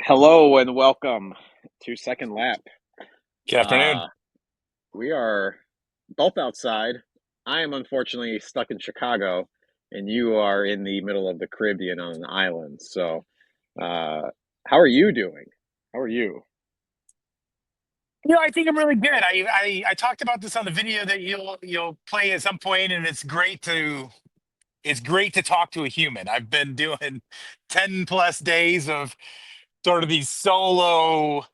Hello and welcome to Second Lap. Good afternoon. Uh, we are both outside. I am unfortunately stuck in Chicago, and you are in the middle of the Caribbean on an island. So, uh, how are you doing? How are you? I think I'm really good. I talked about this on the video that you'll play at some point, and it's great to talk to a human. I've been doing 10 plus days of sort of these solo,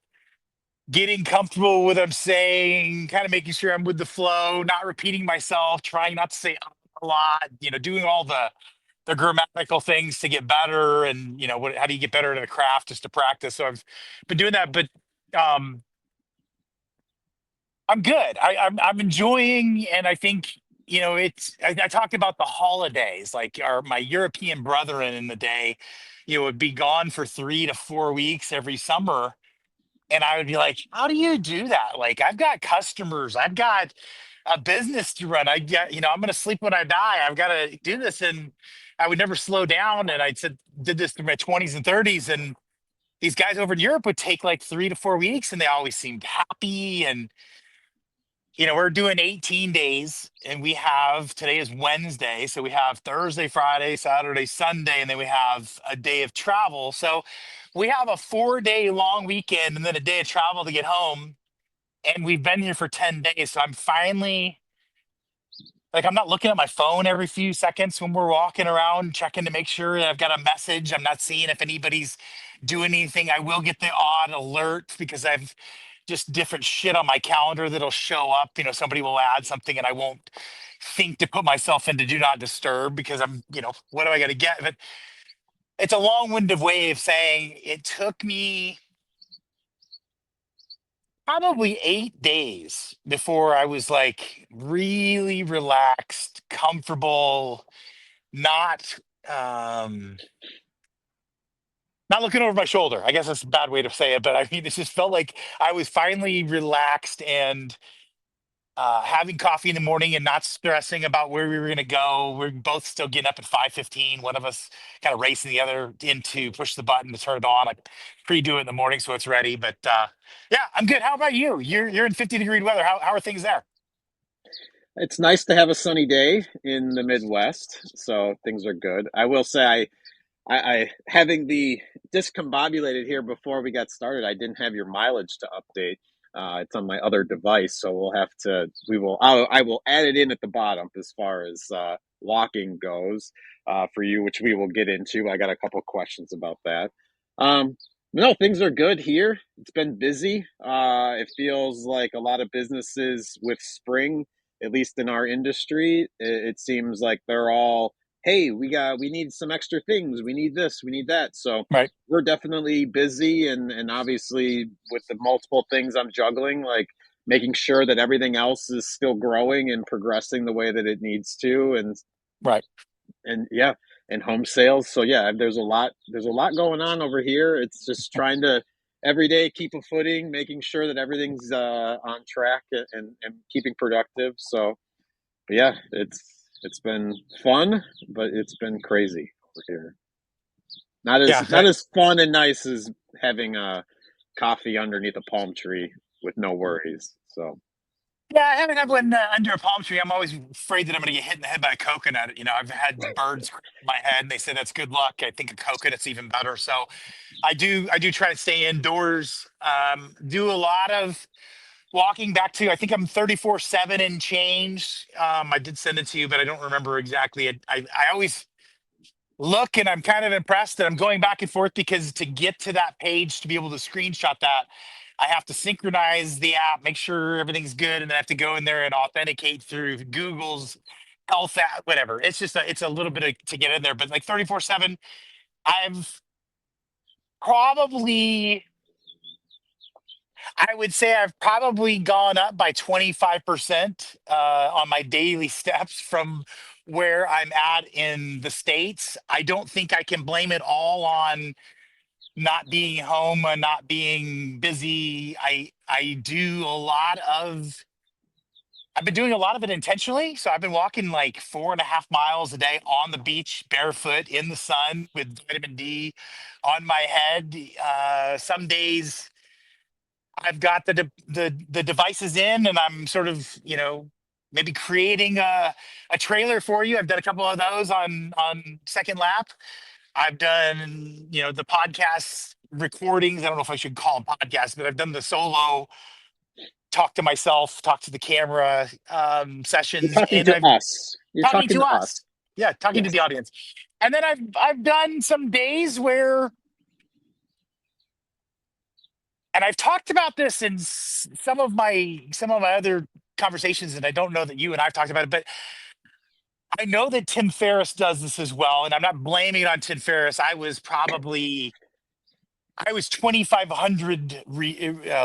getting comfortable with what I'm saying, kind of making sure I'm with the flow, not repeating myself, trying not to say a lot, doing all the grammatical things to get better, and how do you get better at a craft just to practice. So I've been doing that, but um I'm good. I'm enjoying, and I think it's. I talked about the holidays, like my European brethren in the day, would be gone for 3 to 4 weeks every summer, and I would be like, "How do you do that?" Like, I've got customers, I've got a business to run. I got, I'm going to sleep when I die. I've got to do this, and I would never slow down. And I did this through my 20s and 30s, and these guys over in Europe would take like 3 to 4 weeks, and they always seemed happy. And we're doing 18 days, and today is Wednesday. So we have Thursday, Friday, Saturday, Sunday, and then we have a day of travel. So we have a 4 day long weekend and then a day of travel to get home. And we've been here for 10 days. So I'm finally like, I'm not looking at my phone every few seconds when we're walking around, checking to make sure that I've got a message. I'm not seeing if anybody's doing anything. I will get the odd alert because I've just different shit on my calendar that'll show up. Somebody will add something and I won't think to put myself into do not disturb because what do I got to get? But it's a long-winded way of saying it took me probably 8 days before I was like really relaxed, comfortable, not um not looking over my shoulder. I guess that's a bad way to say it, but I mean, it just felt like I was finally relaxed and having coffee in the morning and not stressing about where we were going to go. We're both still getting up at 5:15. One of us kind of racing the other in to push the button to turn it on. I pre-do it in the morning so it's ready. But yeah, I'm good. How about you? You're in 50-degree weather. How are things there? It's nice to have a sunny day in the Midwest, so things are good. I will say, I having the discombobulated here before we got started, I didn't have your mileage to update. It's on my other device, so we'll have to. I will add it in at the bottom as far as walking goes for you, which we will get into. I got a couple questions about that. Um, no, things are good here. It's been busy. It feels like a lot of businesses with spring, at least in our industry, it seems like they're all, hey, we need some extra things, we need this, we need that. So Right. we're definitely busy, and obviously with the multiple things I'm juggling, like making sure that everything else is still growing and progressing the way that it needs to. Right. And yeah, and home sales. So yeah, there's a lot going on over here. It's just trying to every day keep a footing, making sure that everything's on track, and keeping productive. So but yeah, it's been fun, but it's been crazy over here. Not as Yeah. not as fun and nice as having a coffee underneath a palm tree with no worries. So Yeah, I haven't had one under a palm tree. I'm always afraid that I'm going to get hit in the head by a coconut. I've had birds crack my head, and they say that's good luck. I think a coconut's even better. So I do try to stay indoors. Do a lot of walking back to. I think I'm 34/7 and change. I did send it to you, but I don't remember exactly. I always look and I'm kind of impressed that I'm going back and forth because to get to that page to be able to screenshot that, I have to synchronize the app, make sure everything's good, and then I have to go in there and authenticate through Google's health app, whatever. It's a little bit to get in there, but like 34/7, I've probably I would say I've probably gone up by 25% on my daily steps from where I'm at in the States. I don't think I can blame it all on not being home and not being busy. I do a lot of I've been doing a lot of it intentionally. So I've been walking like 4.5 miles a day on the beach, barefoot in the sun with vitamin D on my head. Some days I've got the devices in, and I'm sort of, maybe creating a trailer for you. I've done a couple of those on Second Lap. I've done, the podcast recordings. I don't know if I should call them podcasts, but I've done the solo talk to myself, talk to the camera You're sessions, talking and to I've us. You're talking talking to to us. us. Yeah, talking to Yes. the audience. And then I've done some days where, and I've talked about this in some of my other conversations, and I don't know that you and I've talked about it, but I know that Tim Ferriss does this as well, and I'm not blaming it on Tim Ferriss. I was 2,500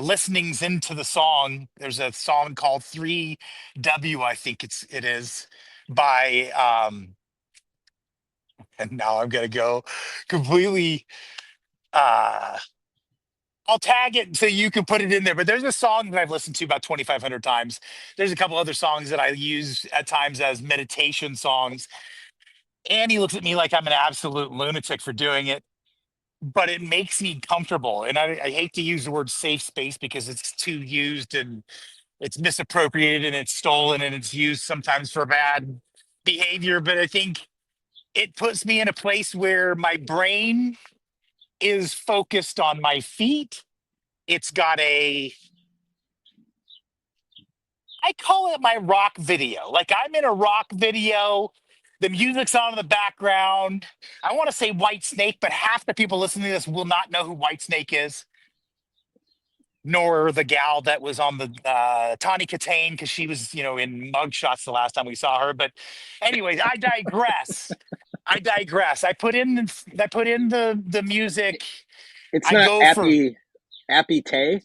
listenings into the song. There's a song called 3W, I think it is, by and now I'm gonna go completely. I'll tag it so you can put it in there. But there's a song that I've listened to about 2,500 times. There's a couple other songs that I use at times as meditation songs. And he looks at me like I'm an absolute lunatic for doing it, but it makes me comfortable. And I hate to use the word safe space because it's too used and it's misappropriated and it's stolen and it's used sometimes for bad behavior. But I think it puts me in a place where my brain is focused on my feet. It's got I call it my rock video. Like I'm in a rock video. The music's on in the background. I want to say White Snake, but half the people listening to this will not know who White Snake is, nor the gal that was on the Tawny Katane, because she was, in mugshots the last time we saw her. But anyways, I digress. I digress. I put in the music. It's I not go for Appy Tay.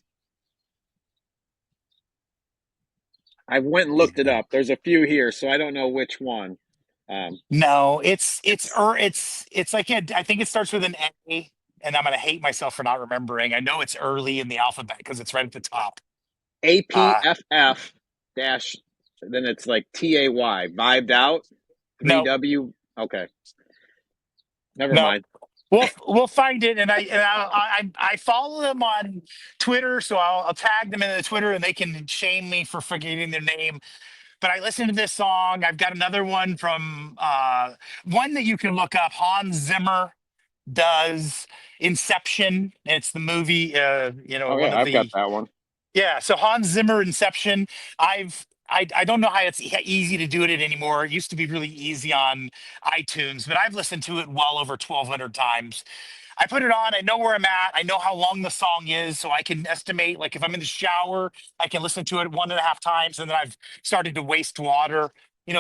I went and looked it up. There's a few here, so I don't know which one. no, it's It's it's like I think it starts with an A, and I'm gonna hate myself for not remembering. I know it's early in the alphabet because it's right at the top. Uh APFF dash. Then it's like TAY. Vibed out. no, 3W. Okay, never no. mind. We'll find it, and I follow them on Twitter, so I'll tag them in the Twitter, and they can shame me for forgetting their name. But I listened to this song. I've got another one from one that you can look up. Hans Zimmer does Inception. It's the movie, Oh one yeah, of I've got the, that one. yeah. So Hans Zimmer Inception. I don't know how it's easy to do it anymore. It used to be really easy on iTunes, but I've listened to it well over 1,200 times. I put it on. I know where I'm at. I know how long the song is, so I can estimate. Like if I'm in the shower, I can listen to it 1.5 times, and then I've started to waste water.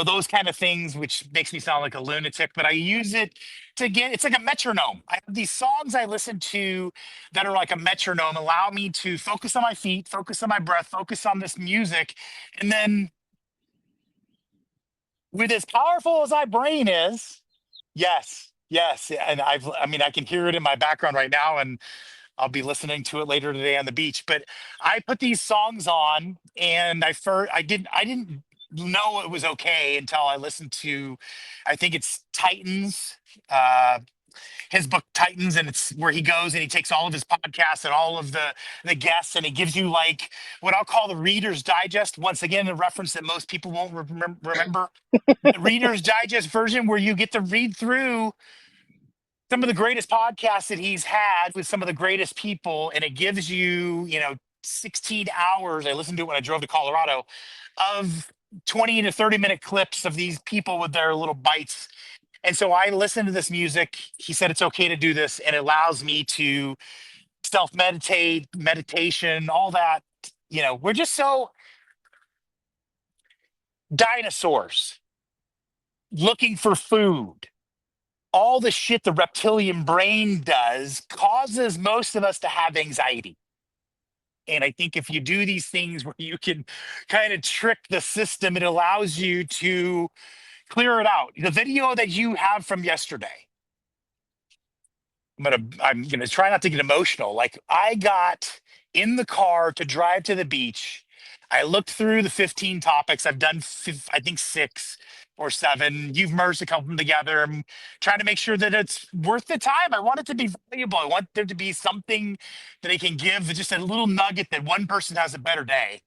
Those kind of things, which makes me sound like a lunatic. But I use it to get. It's like a metronome. I have these songs I listen to that are like a metronome, allow me to focus on my feet, focus on my breath, focus on this music, and then with as powerful as my brain is, yes, yes, and I mean, I can hear it in my background right now, and I'll be listening to it later today on the beach. But I put these songs on, and I didn't know it was okay until I listened to, I think it's Titans, uh, his book Titans, and it's where he goes and he takes all of his podcasts and all of the guests, and he gives you like what I'll call the Reader's Digest. Once again, a reference that most people won't remember. The Reader's Digest version, where you get to read through some of the greatest podcasts that he's had with some of the greatest people, and it gives you, 16 hours. I listened to it when I drove to Colorado of 20 to 30-minute clips of these people with their little bites. And so I listened to this music. He said it's okay to do this, and it allows me to self meditate, meditation, all that. We're just so dinosaurs looking for food. All the shit the reptilian brain does causes most of us to have anxiety. And I think if you do these things where you can kind of trick the system, it allows you to clear it out. The video that you have from yesterday, I'm gonna try not to get emotional. Like I got in the car to drive to the beach. I looked through the 15 topics. I've done, I think, 6 or 7. You've merged a couple of them together. I'm trying to make sure that it's worth the time. I want it to be valuable. I want there to be something that I can give, just a little nugget that one person has a better day.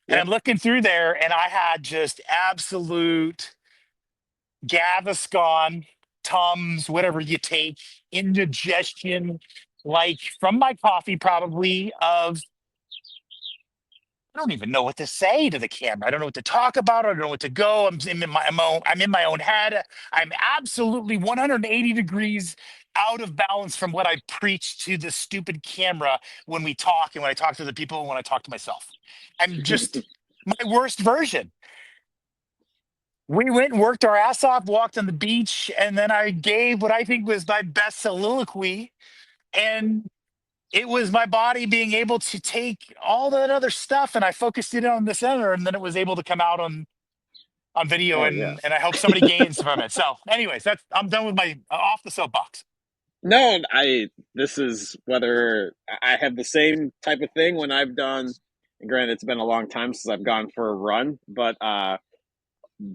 And Yep. I'm looking through there, and I had just absolute Gaviscon, Tums, whatever you take, indigestion, like from my coffee, probably of I don't even know what to say to the camera. I don't know what to talk about. I don't know what to go. I'm in my own head. I'm absolutely 180 degrees out of balance from what I preach to the stupid camera when we talk and when I talk to the people and when I talk to myself. I'm just my worst version. We went and worked our ass off, walked on the beach, and then I gave what I think was my best soliloquy. And it was my body being able to take all that other stuff and I focused it on the center and then it was able to come out on video Oh yeah. and I hope somebody gains from it. So anyways, that's I'm done with my off the soapbox. No, I this is whether I have the same type of thing when I've done. And granted, it's been a long time since I've gone for a run, but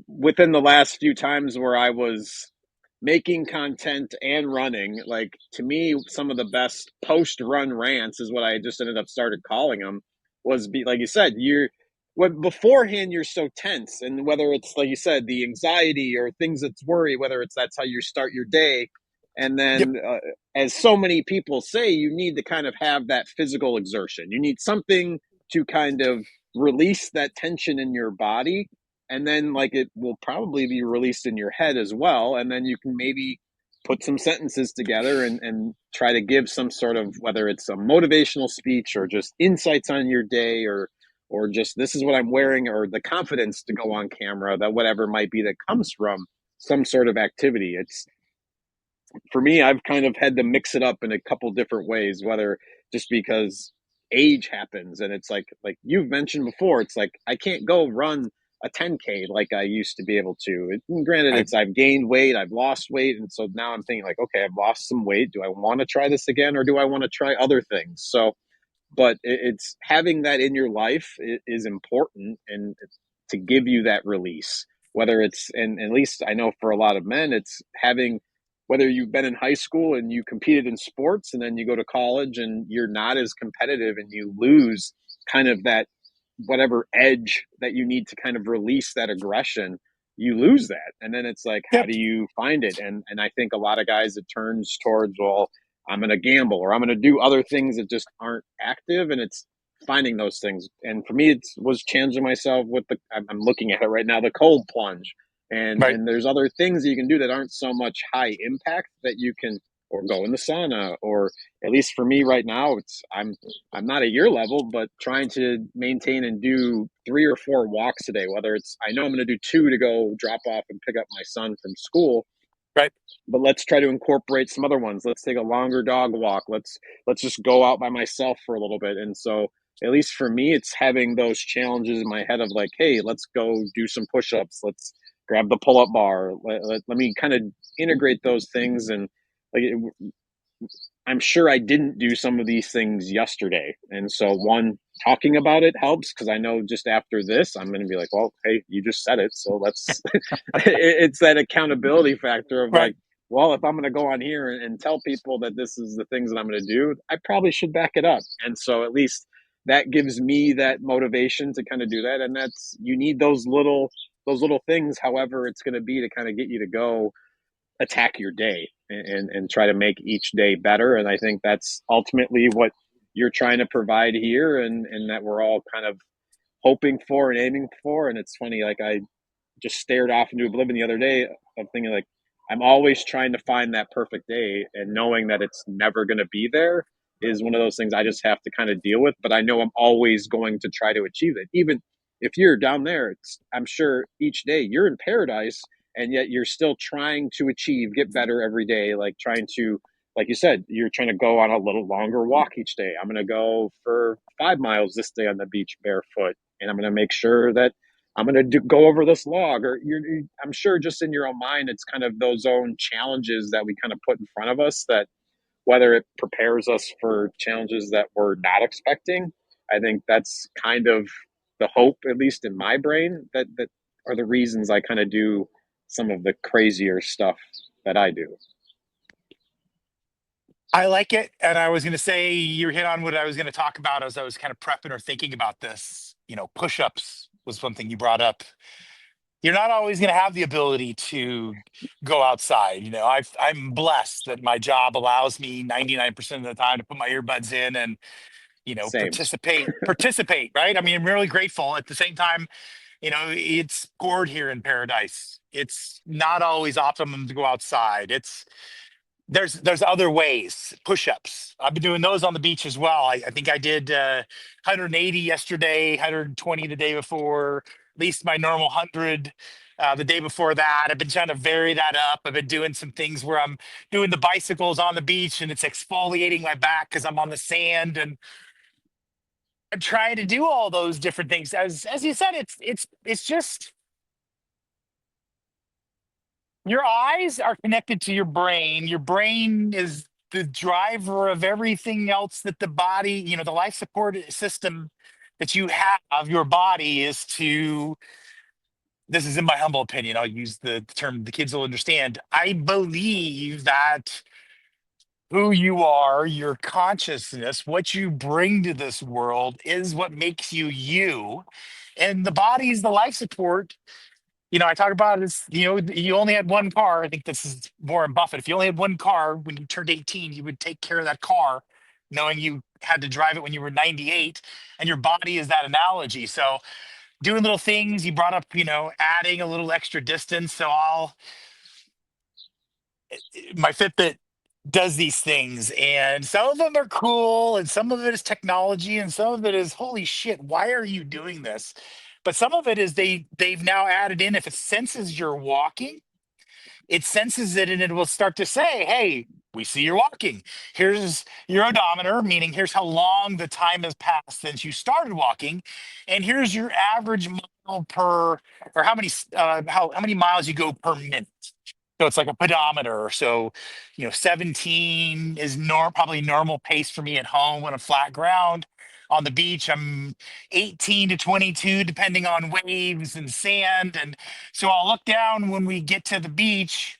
within the last few times where I was making content and running, like to me, some of the best post run rants is what I just ended up started calling them. Was be like you said, you're when beforehand you're so tense, and whether it's like you said, the anxiety or things that's worry, whether it's that's how you start your day, and Yep. then as so many people say, you need to kind of have that physical exertion. You need something to kind of release that tension in your body, and then like it will probably be released in your head as well, and then you can maybe put some sentences together and try to give some sort of, whether it's a motivational speech or just insights on your day, or just this is what I'm wearing, or the confidence to go on camera, that whatever might be that comes from some sort of activity. It's for me, I've kind of had to mix it up in a couple different ways, whether just because age happens, and it's like you've mentioned before, it's like I can't go run a 10K like I used to be able to. Granted, Right. it's I've gained weight, I've lost weight, and so now I'm thinking like, okay, I've lost some weight. Do I want to try this again, or do I want to try other things? So but it's having that in your life is important, and to give you that release, whether it's, and at least I know for a lot of men, it's having, whether you've been in high school and you competed in sports and then you go to college and you're not as competitive and you lose kind of that whatever edge that you need to kind of release that aggression, you lose that, and then it's like, how Yep. do you find it? And I think a lot of guys, it turns towards, well, I'm going to gamble or I'm going to do other things that just aren't active. And it's finding those things. And for me, it was challenging myself with the, I'm looking at it right now, the cold plunge. Right. And there's other things that you can do that aren't so much high impact that you can, or go in the sauna, or at least for me right now, it's, I'm not at your level, but trying to maintain and do 3 or 4 walks a day, whether it's, I know I'm going to do 2 to go drop off and pick up my son from school, Right. but let's try to incorporate some other ones. Let's take a longer dog walk. Let's just go out by myself for a little bit. And so at least for me, it's having those challenges in my head of like, hey, let's go do some push-ups. Let's grab the pull-up bar. Let me kind of integrate those things. And like I'm sure I didn't do some of these things yesterday. And so, one, talking about it helps, because I know just after this, I'm going to be like, well, hey, you just said it. So let's, it's that accountability factor of Right. like, well, if I'm going to go on here and tell people that this is the things that I'm going to do, I probably should back it up. And so at least that gives me that motivation to kind of do that. And that's, you need those little things, however it's going to be, to kind of get you to go attack your day and try to make each day better. And I think that's ultimately what you're trying to provide here, and that we're all kind of hoping for and aiming for. And it's funny, like I just stared off into oblivion the other day of thinking like, I'm always trying to find that perfect day, and knowing that it's never going to be there is one of those things I just have to kind of deal with. But I know I'm always going to try to achieve it. Even if you're down there, I'm sure each day you're in paradise, and yet you're still trying to achieve, get better every day, like trying to, like you said, you're trying to go on a little longer walk each day. I'm going to go for 5 miles this day on the beach barefoot, and I'm going to make sure that I'm going to go over this log, or I'm sure just in your own mind, it's kind of those own challenges that we kind of put in front of us, that whether it prepares us for challenges that we're not expecting, I think that's kind of the hope, at least in my brain, that are the reasons I kind of do some of the crazier stuff that I do. I like it. And I was going to say, you hit on what I was going to talk about as I was kind of prepping or thinking about this. Push ups was one thing you brought up. You're not always going to have the ability to go outside. I'm blessed that my job allows me 99% of the time to put my earbuds in and, Same. participate, right? I mean, I'm really grateful. At the same time, it's gourd here in paradise. It's not always optimum to go outside. There's other ways, push-ups. I've been doing those on the beach as well. I think I did 180 yesterday, 120 the day before, at least my normal 100 the day before that. I've been trying to vary that up. I've been doing some things where I'm doing the bicycles on the beach and it's exfoliating my back because I'm on the sand, and I'm trying to do all those different things. As you said, it's just your eyes are connected to your brain. Your brain is the driver of everything else that the body, the life support system that you have, your body is to, this is in my humble opinion, I'll use the term the kids will understand. I believe that who you are, your consciousness, what you bring to this world is what makes you you. And the body is the life support. I talk about it as, you only had one car. I think this is Warren Buffett. If you only had one car when you turned 18, you would take care of that car, knowing you had to drive it when you were 98. And your body is that analogy. So doing little things, you brought up, adding a little extra distance. So my Fitbit does these things, and some of them are cool, and some of it is technology, and some of it is, holy shit, why are you doing this? But some of it is they've now added in, if it senses you're walking, it senses it and it will start to say, hey, we see you're walking. Here's your odometer, meaning here's how long the time has passed since you started walking. And here's your average mile per, or how many miles you go per minute. So it's like a pedometer. So, 17 is probably normal pace for me at home on a flat ground. On the beach, I'm 18 to 22, depending on waves and sand. And so I'll look down when we get to the beach.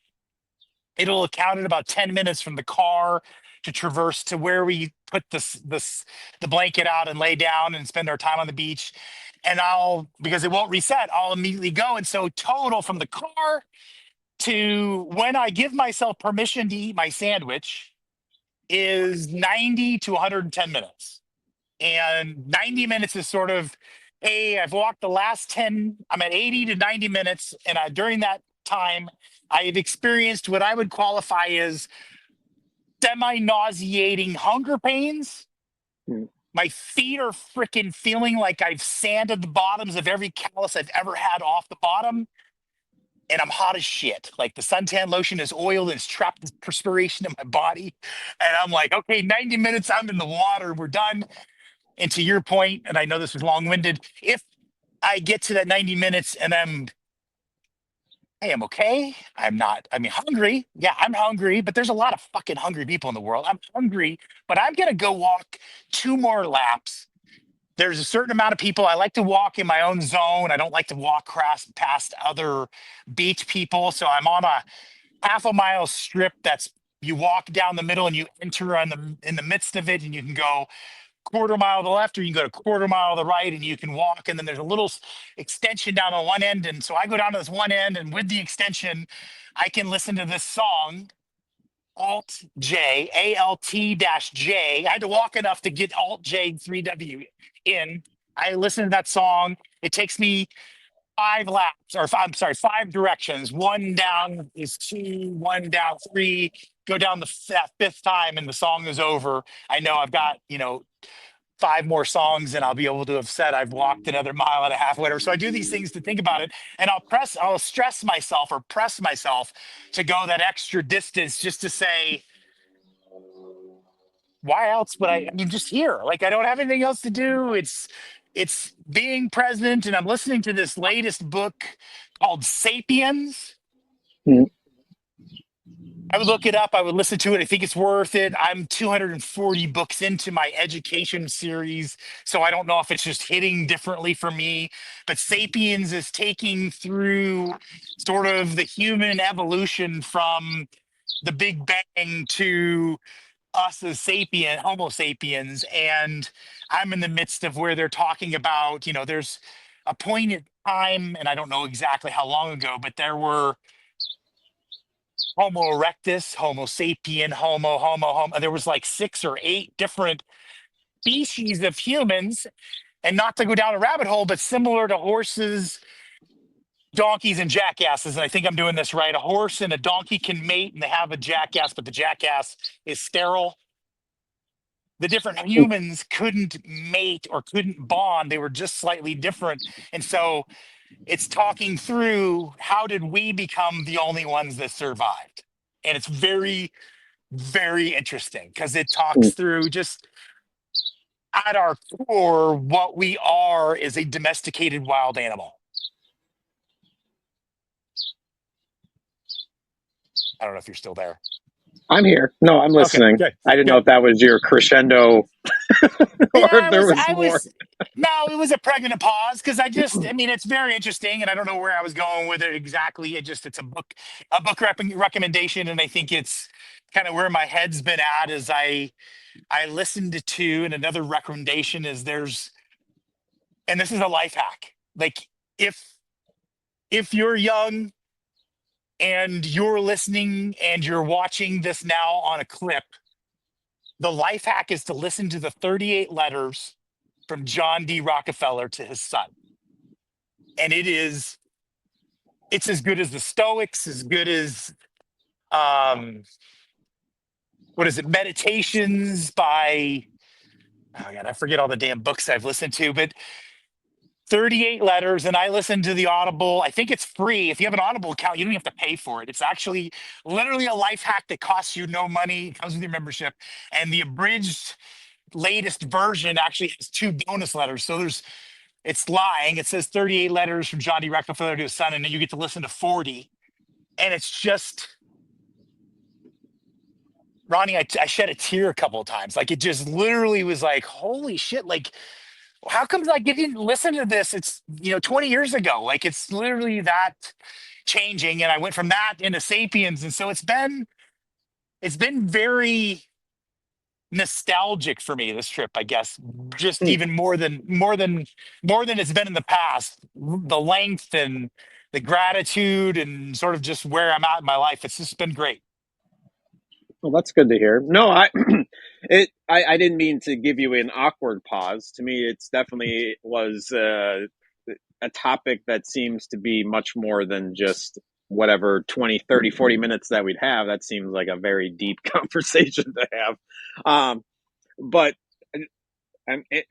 It'll count at about 10 minutes from the car to traverse to where we put the blanket out and lay down and spend our time on the beach. And because it won't reset, I'll immediately go. And so total from the car to when I give myself permission to eat my sandwich is 90 to 110 minutes. And 90 minutes is sort of, hey, I've walked the last 10, I'm at 80 to 90 minutes. And during that time, I have experienced what I would qualify as semi-nauseating hunger pains. Mm. My feet are freaking feeling like I've sanded the bottoms of every callus I've ever had off the bottom. And I'm hot as shit. Like the suntan lotion is oiled and it's trapped the perspiration in my body. And I'm like, okay, 90 minutes, I'm in the water, we're done. And to your point, and I know this was long-winded, if I get to that 90 minutes and hey, I'm okay. I'm not, I mean, hungry. Yeah, I'm hungry, but there's a lot of fucking hungry people in the world. I'm hungry, but I'm going to go walk 2 more laps. There's a certain amount of people. I like to walk in my own zone. I don't like to walk past other beach people. So I'm on a half a mile strip that's, you walk down the middle and you enter in the midst of it, and you can go quarter mile to the left or you can go to quarter mile to the right, and you can walk, and then there's a little extension down on one end. And so I go down to this one end, and with the extension I can listen to this song, Alt J, ALT dash J. I had to walk enough to get Alt J 3W in. I listen to that song. It takes me 5 laps, or I'm sorry, 5 directions. One down is two, one down three. Go down that fifth time, and the song is over. I know I've got, 5 more songs, and I'll be able to have said I've walked another mile and a half, whatever. So I do these things to think about it, and I'll stress myself or press myself to go that extra distance just to say, why else would I mean, just here? Like, I don't have anything else to do. It's being present, and I'm listening to this latest book called Sapiens. Mm. I would look it up. I would listen to it. I think it's worth it. I'm 240 books into my education series, so I don't know if it's just hitting differently for me. But Sapiens is taking through sort of the human evolution from the Big Bang to us as sapien, Homo sapiens. And I'm in the midst of where they're talking about, there's a point in time, and I don't know exactly how long ago, but there were Homo erectus, Homo sapien, Homo. There was like six or eight different species of humans, and not to go down a rabbit hole, but similar to horses, donkeys, and jackasses. And I think I'm doing this right. A horse and a donkey can mate, and they have a jackass, but the jackass is sterile. The different humans couldn't mate or couldn't bond. They were just slightly different. And so it's talking through how did we become the only ones that survived? And it's very, very interesting because it talks through just at our core, what we are is a domesticated wild animal. I don't know if you're still there. I'm here. No, I'm Okay, listening. good, I didn't know good. if that was your crescendo Yeah, or if there was I more. was, no, it was a pregnant pause because I mean, it's very interesting, and I don't know where I was going with it exactly. It's a book recommendation, and I think it's kind of where my head's been at. Is I listened to, and another recommendation is and this is a life hack. Like if if you're young and you're listening and you're watching this now on a clip, the life hack is to listen to the 38 letters from John D. Rockefeller to his son. And it's as good as the Stoics, as good as um what is it, Meditations by, oh god, I forget all the damn books I've listened to, but 38 letters. And I listen to the Audible. I think it's free. If you have an Audible account, you don't have to pay for it. It's actually literally a life hack that costs you no money. It comes with your membership. And the abridged latest version actually has two bonus letters. So it's lying. It says 38 letters from John D. Rockefeller to his son, and then you get to listen to 40. And it's just, Ronnie, I shed a tear a couple of times. Like it just literally was like, holy shit. Like, how come like you didn't listen to this? It's 20 years ago. Like it's literally that changing. And I went from that into Sapiens. And so it's been very nostalgic for me this trip, I guess. Just even more than it's been in the past. The length and the gratitude and sort of just where I'm at in my life. It's just been great. Well, that's good to hear. No, I didn't mean to give you an awkward pause. To me, it's definitely was a topic that seems to be much more than just whatever 20, 30, 40 minutes that we'd have. That seems like a very deep conversation to have. But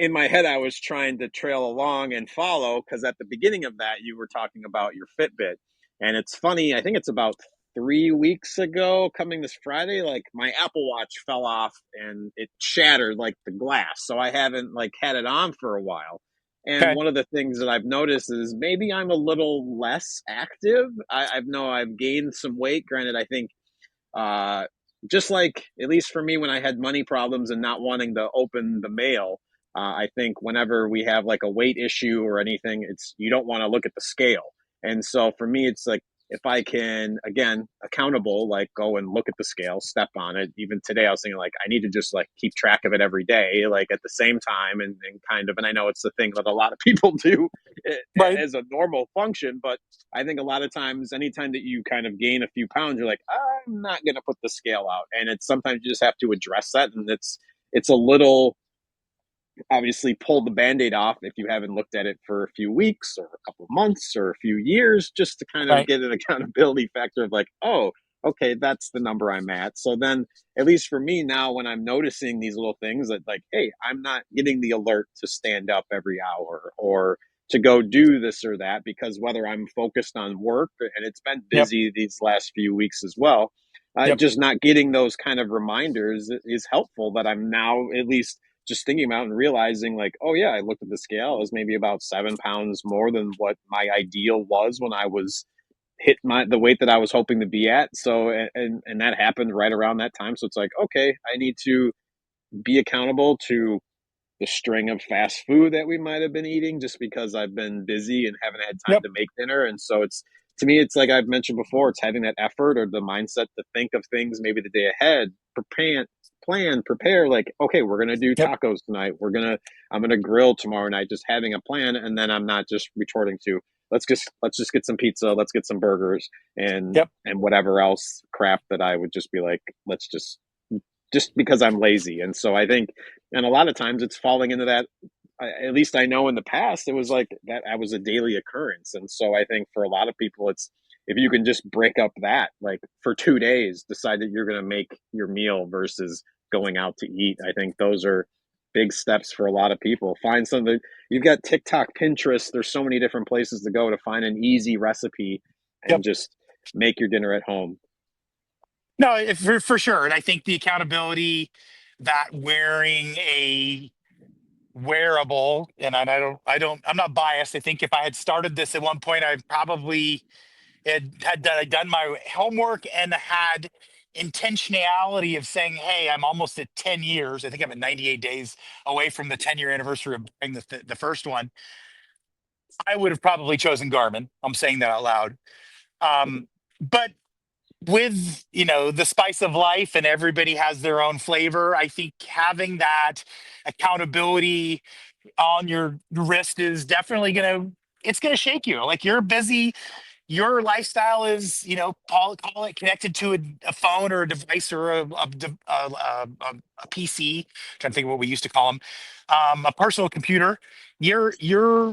in my head, I was trying to trail along and follow because at the beginning of that, you were talking about your Fitbit. And it's funny, I think it's about 3 weeks ago, coming this Friday, like my Apple Watch fell off and it shattered like the glass. So I haven't like had it on for a while. And Okay. one of the things that I've noticed is maybe I'm a little less active. I've gained some weight. Granted, I think uh, just like, at least for me, when I had money problems and not wanting to open the mail, I think whenever we have like a weight issue or anything, it's you don't want to look at the scale. And so for me, it's like if I can, again, accountable, like go and look at the scale, step on it. Even today, I was thinking like I need to just like keep track of it every day, like at the same time, and kind of. And I know it's the thing that a lot of people do Right. as a normal function, but I think a lot of times, anytime that you kind of gain a few pounds, you're like, I'm not going to put the scale out, and it's sometimes you just have to address that, and it's a little obviously pull the band-aid off if you haven't looked at it for a few weeks or a couple of months or a few years, just to kind of Right. get an accountability factor of like, oh, okay, that's the number I'm at. So then at least for me now, when I'm noticing these little things that like, hey, I'm not getting the alert to stand up every hour or to go do this or that, because whether I'm focused on work, and it's been Yep. busy these last few weeks as well, Yep. just not getting those kind of reminders is helpful, that I'm now at least just thinking about and realizing like, oh yeah, I looked at the scale, it was maybe about 7 pounds more than what my ideal was when I was hit the weight that I was hoping to be at. So and that happened right around that time. So it's like, okay, I need to be accountable to the string of fast food that we might have been eating just because I've been busy and haven't had time Yep. to make dinner. And so it's to me, it's like I've mentioned before, it's having that effort or the mindset to think of things maybe the day ahead, prepare, like, okay, we're gonna do Yep. tacos tonight. I'm gonna grill tomorrow night, just having a plan, and then I'm not just retorting to let's just get some pizza, let's get some burgers Yep. and whatever else crap that I would just be like, let's just because I'm lazy. And so I think, and a lot of times it's falling into that. At least I know in the past it was like that. I was a daily occurrence, and so I think for a lot of people, it's if you can just break up that like for 2 days, decide that you're going to make your meal versus going out to eat. I think those are big steps for a lot of people. Find something. You've got TikTok, Pinterest. There's so many different places to go to find an easy recipe and Yep. just make your dinner at home. No, for sure. And I think the accountability that wearing a wearable, and I'm not biased. I think if I had started this at one point, I probably done my homework and had intentionality of saying, hey, I'm almost at 10 years. I think I'm at 98 days away from the 10-year anniversary of buying the first one. I would have probably chosen Garmin. I'm saying that out loud. But with the spice of life and everybody has their own flavor, I think having that accountability on your wrist is definitely gonna shake you. Like you're busy, your lifestyle is, call it connected to a phone or a device or a PC. Trying to think of what we used to call them, a personal computer. You're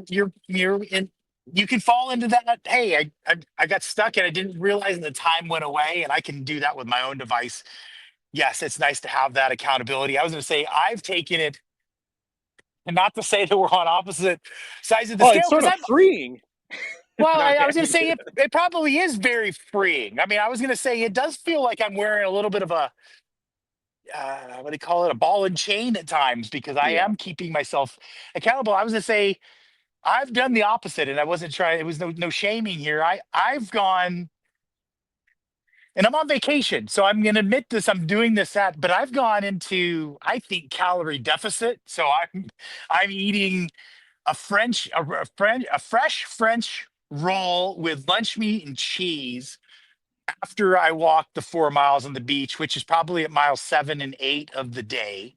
in. You can fall into that. Hey, I got stuck and I didn't realize the time went away, and I can do that with my own device. Yes, it's nice to have that accountability. I was going to say I've taken it, and not to say that we're on opposite sides of the Well, it's scale, sort because of I'm freeing. well, No, I was going to say it probably is very freeing. I mean, I was going to say it does feel like I'm wearing a little bit of a what do you call it, a ball and chain at times because I yeah. am keeping myself accountable. I was going to say I've done the opposite, and I wasn't trying. It was no shaming here. I've gone and I'm on vacation, so I'm going to admit this. I'm doing this but I've gone into I think calorie deficit. So I'm eating a fresh French roll with lunch meat and cheese after I walked the 4 miles on the beach, which is probably at mile 7 and 8 of the day.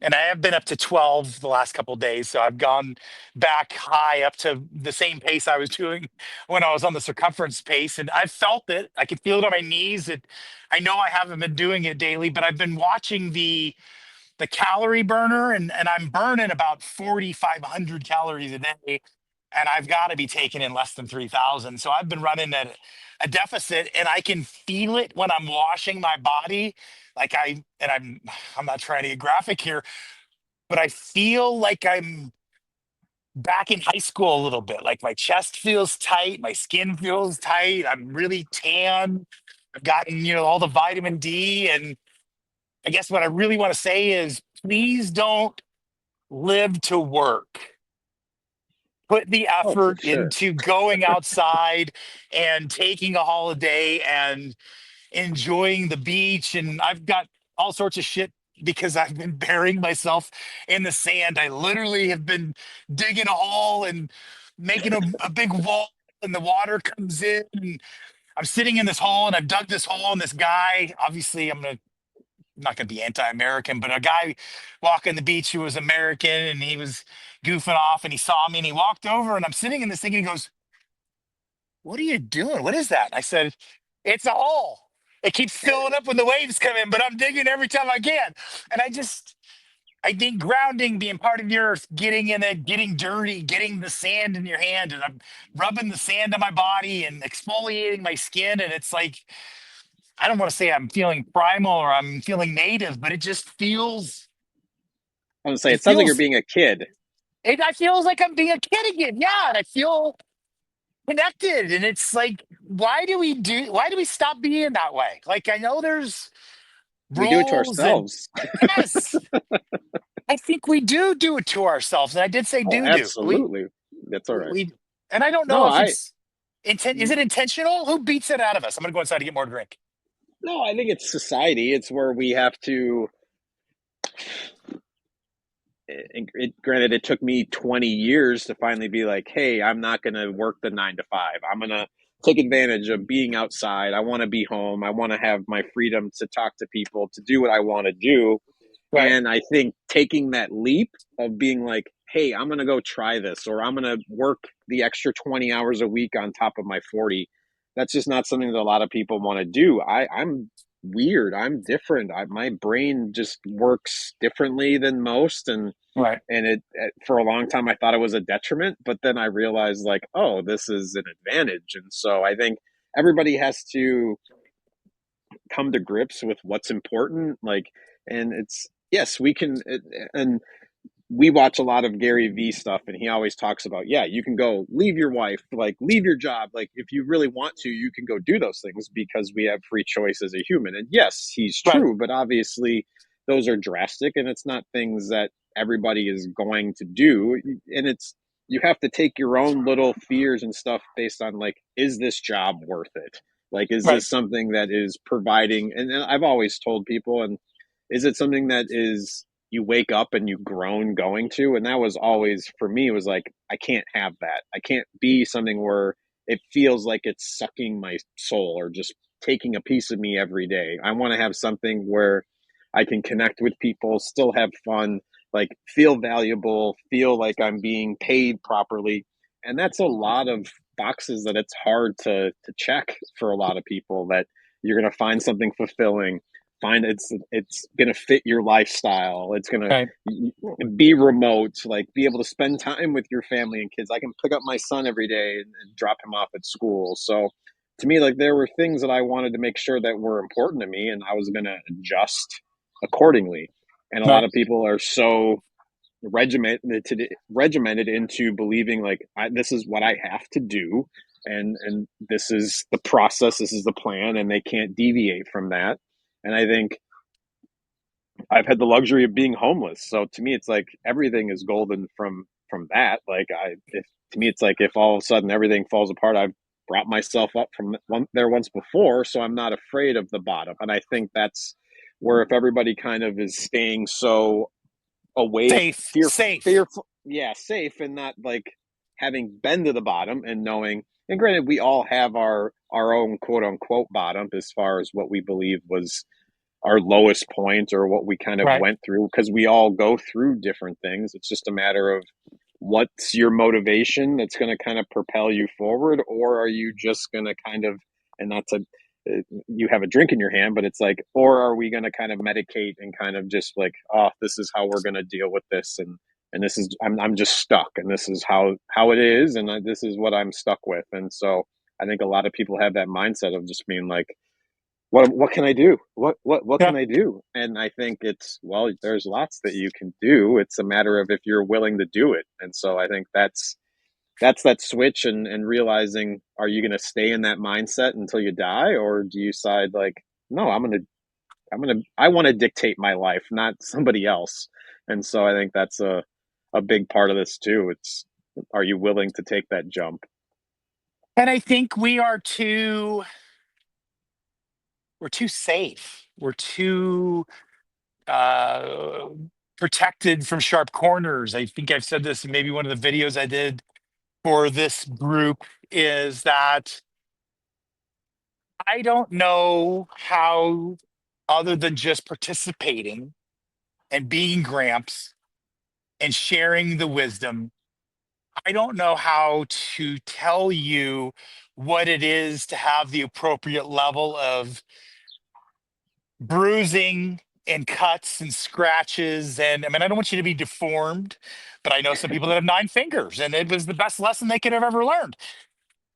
And I have been up to 12 the last couple of days. So I've gone back high up to the same pace I was doing when I was on the circumference pace. And I've felt it. I can feel it on my knees. I know I haven't been doing it daily, but I've been watching the calorie burner, and I'm burning about 4,500 calories a day, and I've got to be taking in less than 3,000. So I've been running at a deficit, and I can feel it when I'm washing my body. Like I'm not trying to get graphic here, but I feel like I'm back in high school a little bit. Like my chest feels tight, my skin feels tight. I'm really tan. I've gotten, all the vitamin D. And I guess what I really want to say is please don't live to work. Put the Oh, for effort sure. into going outside and taking a holiday and enjoying the beach. And I've got all sorts of shit because I've been burying myself in the sand. I literally have been digging a hole and making a big wall, and the water comes in. And I'm sitting in this hole, and I've dug this hole, and this guy, obviously, not going to be anti-American, but a guy walking the beach who was American, and he was goofing off, and he saw me, and he walked over, and I'm sitting in this thing, and he goes, "What are you doing? What is that?" I said, "It's a hole. It keeps filling up when the waves come in, but I'm digging every time I can." And I think grounding, being part of the earth, getting in it, getting dirty, getting the sand in your hand, and I'm rubbing the sand on my body and exfoliating my skin, and it's like I don't want to say I'm feeling primal or I'm feeling native, but it just feels I was gonna say it it sounds like you're feels being a kid. it I feels like I'm being a kid again. Yeah, and I feel connected. And it's like, why do we stop being that way? Like I know there's We do it to rules and ourselves. yes, I think we do it to ourselves. And I did say Oh, do. absolutely. That's all right. We and I don't No, know if I it's Is it intentional? Who beats it out of us? I'm gonna go inside to get more drink. No, I think it's society. It's where we have to. Granted, it took me 20 years to finally be like, hey, I'm not going to work the 9 to 5. I'm going to take advantage of being outside. I want to be home. I want to have my freedom to talk to people, to do what I want to do. Right. And I think taking that leap of being like, hey, I'm going to go try this, or I'm going to work the extra 20 hours a week on top of my 40, that's just not something that a lot of people want to do. I'm weird. I'm different. My brain just works differently than most. Right. And it for a long time I thought it was a detriment, but then I realized like, oh, this is an advantage. And so I think everybody has to come to grips with what's important, like, and it's yes, we can and we watch a lot of Gary V stuff, and he always talks about, yeah, you can go leave your wife, like leave your job, like if you really want to, you can go do those things because we have free choice as a human. And yes, he's Right. true, but obviously those are drastic, and it's not things that everybody is going to do. And it's you have to take your own little fears and stuff based on like, is this job worth it? Like, is Right. this something that is providing? And I've always told people, and is it something that is you wake up and you groan going to? And that was always for me, it was like, I can't have that. I can't be something where it feels like it's sucking my soul or just taking a piece of me every day. I want to have something where I can connect with people, still have fun, like feel valuable, feel like I'm being paid properly. And that's a lot of boxes that it's hard to check for a lot of people, that you're going to find something fulfilling, find it's going to fit your lifestyle, it's going Right. to be remote, like be able to spend time with your family and kids. I can pick up my son every day and drop him off at school. So to me, like, there were things that I wanted to make sure that were important to me, and I was going to adjust accordingly. And a lot Right. of people are so regimented into believing like, this is what I have to do, and this is the process, this is the plan, and they can't deviate from that. And I think I've had the luxury of being homeless, so to me, it's like everything is golden from that. Like, if to me, it's like if all of a sudden everything falls apart, I've brought myself up from there once before, so I'm not afraid of the bottom. And I think that's where if everybody kind of is staying so away, Safe. Safe. fearful, yeah, safe, and not like having been to the bottom and knowing. And granted, we all have our own quote unquote bottom as far as what we believe was our lowest point or what we kind of Right. went through, because we all go through different things. It's just a matter of what's your motivation that's going to kind of propel you forward, or are you just going to kind of, and not to, you have a drink in your hand, but it's like, or are we going to kind of medicate and kind of just like, oh, this is how we're going to deal with this, and this is, I'm just stuck, and this is how it is, and this is what I'm stuck with. And so I think a lot of people have that mindset of just being like, what can I do? What Yeah. can I do? And I think it's, well, there's lots that you can do. It's a matter of if you're willing to do it. And so I think that's that switch, and realizing, are you going to stay in that mindset until you die, or do you decide like, no, I want to dictate my life, not somebody else. And so I think that's a big part of this too. It's, are you willing to take that jump? And I think we're too safe. We're too uh protected from sharp corners. I think I've said this in maybe one of the videos I did for this group, is that I don't know how, other than just participating and being Gramps and sharing the wisdom, I don't know how to tell you what it is to have the appropriate level of bruising and cuts and scratches. And I mean, I don't want you to be deformed, but I know some people that have 9 fingers, and it was the best lesson they could have ever learned.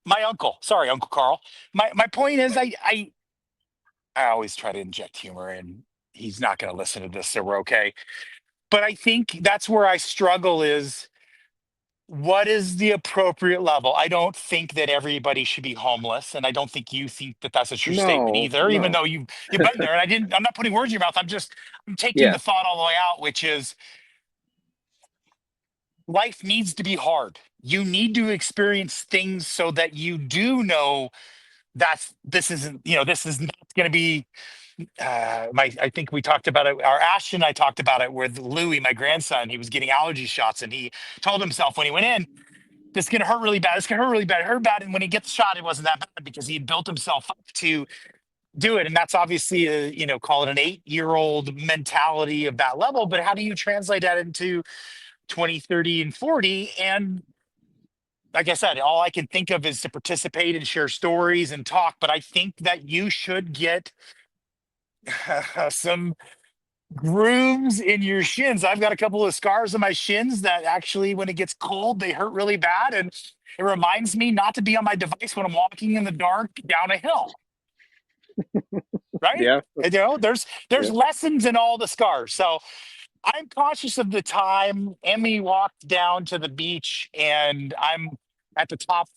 My uncle, sorry, Uncle Carl. My point is, I always try to inject humor, and he's not going to listen to this, so we're okay. But I think that's where I struggle, is what is the appropriate level? I don't think that everybody should be homeless, and I don't think you think that that's a true statement No, either, even no. though you've been there. And I'm not putting words in your mouth. I'm taking Yeah. the thought all the way out, which is life needs to be hard. You need to experience things so that you do know this isn't, this is not going to be my, I think we talked about it, our Ashton and I talked about it with Louis, my grandson. He was getting allergy shots and he told himself when he went in, this is going to hurt really bad. It's going to hurt really bad. It hurt bad. And when he gets shot, it wasn't that bad because he had built himself up to do it. And that's obviously a, call it an 8-year-old mentality of that level. But how do you translate that into 20, 30, and 40? And like I said, all I can think of is to participate and share stories and talk. But I think that you should get some grooves in your shins. I've got a couple of scars on my shins that actually, when it gets cold, they hurt really bad. And it reminds me not to be on my device when I'm walking in the dark down a hill. Right? Yeah, And, there's yeah. lessons in all the scars. So I'm conscious of the time. Emmy walked down to the beach, and I'm at the top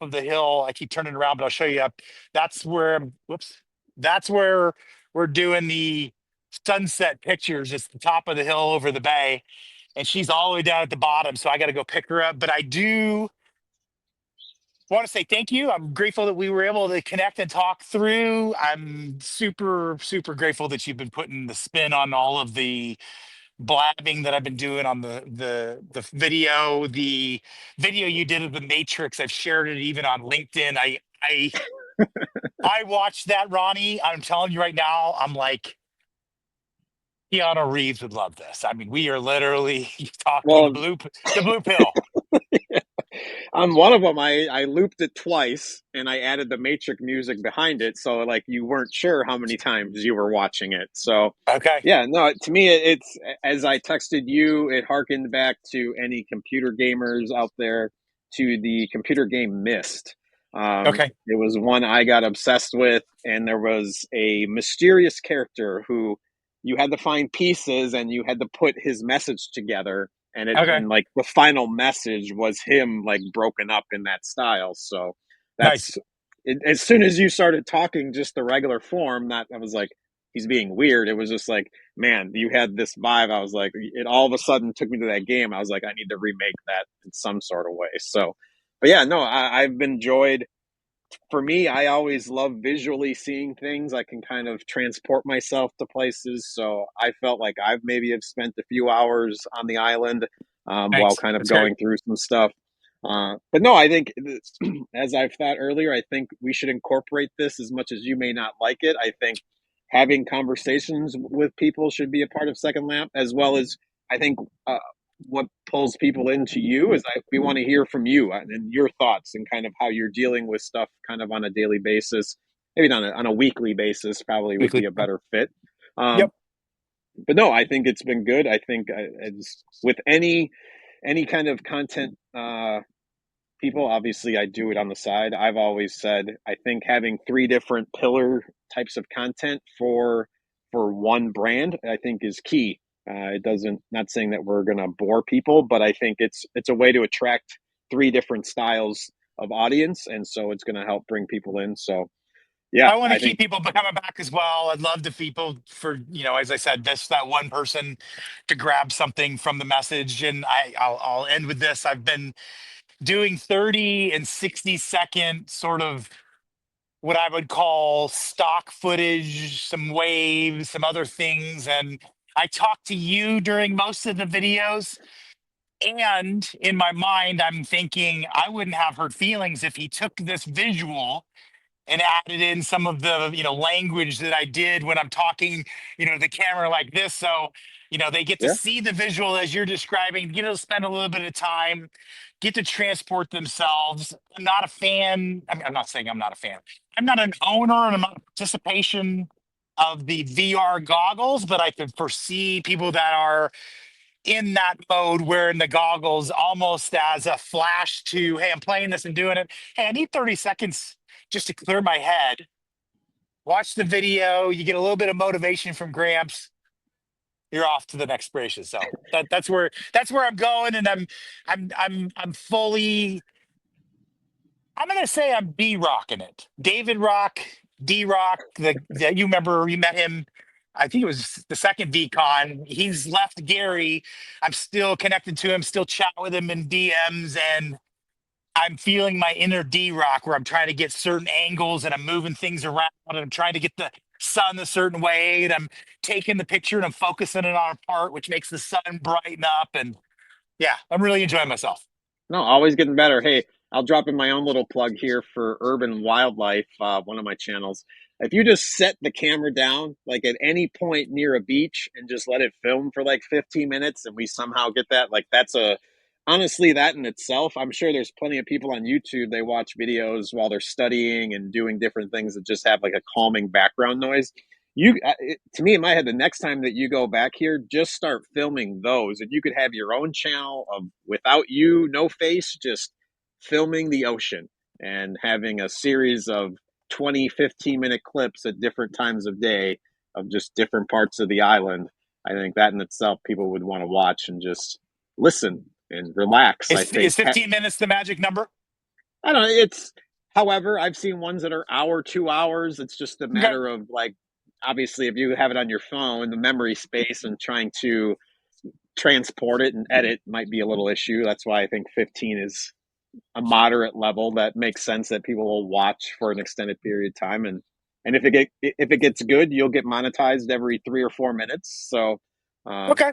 of the hill. I keep turning around, but I'll show you up. That's where, whoops, that's where we're doing the sunset pictures. It's the top of the hill over the bay, and she's all the way down at the bottom. So I got to go pick her up. But I do want to say thank you. I'm grateful that we were able to connect and talk through. I'm super, super grateful that you've been putting the spin on all of the blabbing that I've been doing on the video you did of the Matrix. I've shared it even on LinkedIn. I watched that, Ronnie. I'm telling you right now, I'm like, Keanu Reeves would love this. I mean, we are literally talking Well, the blue pill. on one of them, I looped it twice and I added the Matrix music behind it, so like you weren't sure how many times you were watching it. So, Okay. yeah, no, to me, it's as I texted you, it harkened back to any computer gamers out there to the computer game Myst. Okay. It was one I got obsessed with, and there was a mysterious character who you had to find pieces and you had to put his message together, Okay. and like the final message was him like broken up in that style. So Nice. that's as soon as you started talking just the regular form, that I was like, he's being weird. It was just like, man, you had this vibe. I was like, it all of a sudden took me to that game. I was like, I need to remake that in some sort of way. So, but yeah, no, I've enjoyed. For me, I always love visually seeing things. I can kind of transport myself to places. So I felt like I've maybe have spent a few hours on the island while Thanks. kind of That's great. going through some stuff. But no, I think, as I've thought earlier, I think we should incorporate this as much as you may not like it. I think having conversations with people should be a part of Second Lamp, as well as I think what pulls people into you is we want to hear from you and your thoughts and kind of how you're dealing with stuff kind of on a daily basis. Maybe not on a weekly basis, probably would be Weekly. a better fit. Um, Yep. but no, I think it's been good. I think it's, with any kind of content people, obviously I do it on the side. I've always said I think having three different pillar types of content for one brand, I think is key. It doesn't, not saying that we're going to bore people, but I think it's a way to attract three different styles of audience, and so it's going to help bring people in. So yeah, I want to I keep think people coming back as well. I'd love to people for, as I said, just that one person to grab something from the message. And I'll end with this. I've been doing 30 and 60-second sort of what I would call stock footage, some waves, some other things. And I talk to you during most of the videos. And in my mind, I'm thinking I wouldn't have hurt feelings if he took this visual and added in some of the language that I did when I'm talking to the camera like this. So they get to yeah, see the visual as you're describing, get to spend a little bit of time, get to transport themselves. I'm not a fan. I mean, I'm not saying I'm not a fan. I'm not an owner and I'm not a participation of the VR goggles, but I could foresee people that are in that mode wearing the goggles almost as a flash to, hey, I'm playing this and doing it. Hey, I need 30 seconds just to clear my head. Watch the video. You get a little bit of motivation from Gramps. You're off to the next braces. So that's where I'm going, and I'm fully. I'm gonna say I'm B rocking it. David Rock, D Rock. You remember you met him I think it was the second VCon. He's left Gary. I'm still connected to him, still chat with him in DMs, and I'm feeling my inner D Rock where I'm trying to get certain angles and I'm moving things around and I'm trying to get the sun a certain way and I'm taking the picture and I'm focusing it on a part which makes the sun brighten up. And yeah, I'm really enjoying myself. No, always getting better. Hey, I'll drop in my own little plug here for Urban Wildlife, one of my channels. If you just set the camera down, like at any point near a beach, and just let it film for like 15 minutes, and we somehow get that, like that's a honestly that in itself. I'm sure there's plenty of people on YouTube. They watch videos while they're studying and doing different things that just have like a calming background noise. To me in my head, the next time that you go back here, just start filming those. And you could have your own channel of without you, no face, just filming the ocean and having a series of 20, 15-minute clips at different times of day of just different parts of the island. I think that in itself people would want to watch and just listen and relax. I Is think 15 minutes the magic number? I don't know. It's, however, I've seen ones that are hour, 2 hours. It's just a Okay. matter of like, obviously, if you have it on your phone, the memory space and trying to transport it and edit might be a little issue. That's why I think 15 is a moderate level that makes sense that people will watch for an extended period of time. And if it gets good, you'll get monetized every 3 or 4 minutes. So um, Okay.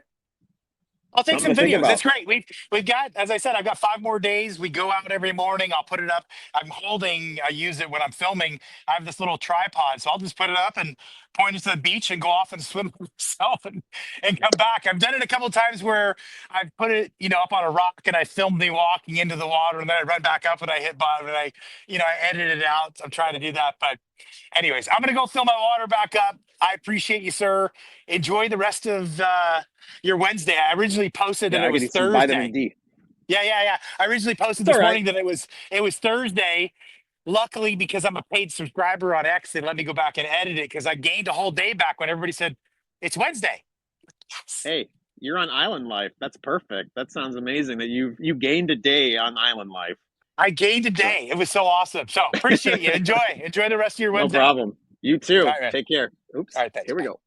I'll take something some to think videos. about. That's great. We've got, as I said, I've got 5 more days. We go out every morning. I'll put it up. I use it when I'm filming. I have this little tripod, so I'll just put it up and point it to the beach and go off and swim myself and come back. I've done it a couple of times where I've put it, up on a rock and I filmed me walking into the water and then I run back up and I hit bottom and I edit it out. I'm trying to do that, but anyways, I'm gonna go fill my water back up. I appreciate you, sir. Enjoy the rest of your Wednesday. I originally posted that Yeah, it I could was eat some vitamin Thursday. D. Yeah, yeah, yeah. I originally posted It's all this right. morning that it was Thursday. Luckily, because I'm a paid subscriber on X, they let me go back and edit it because I gained a whole day back when everybody said it's Wednesday. Hey, you're on island life. That's perfect. That sounds amazing that you gained a day on island life. I gained a So day. It was so awesome. So appreciate you. Enjoy. Enjoy the rest of your no Wednesday. problem. You All too. right, man. Take care. All Oops. right, thanks. Here we Bye. go.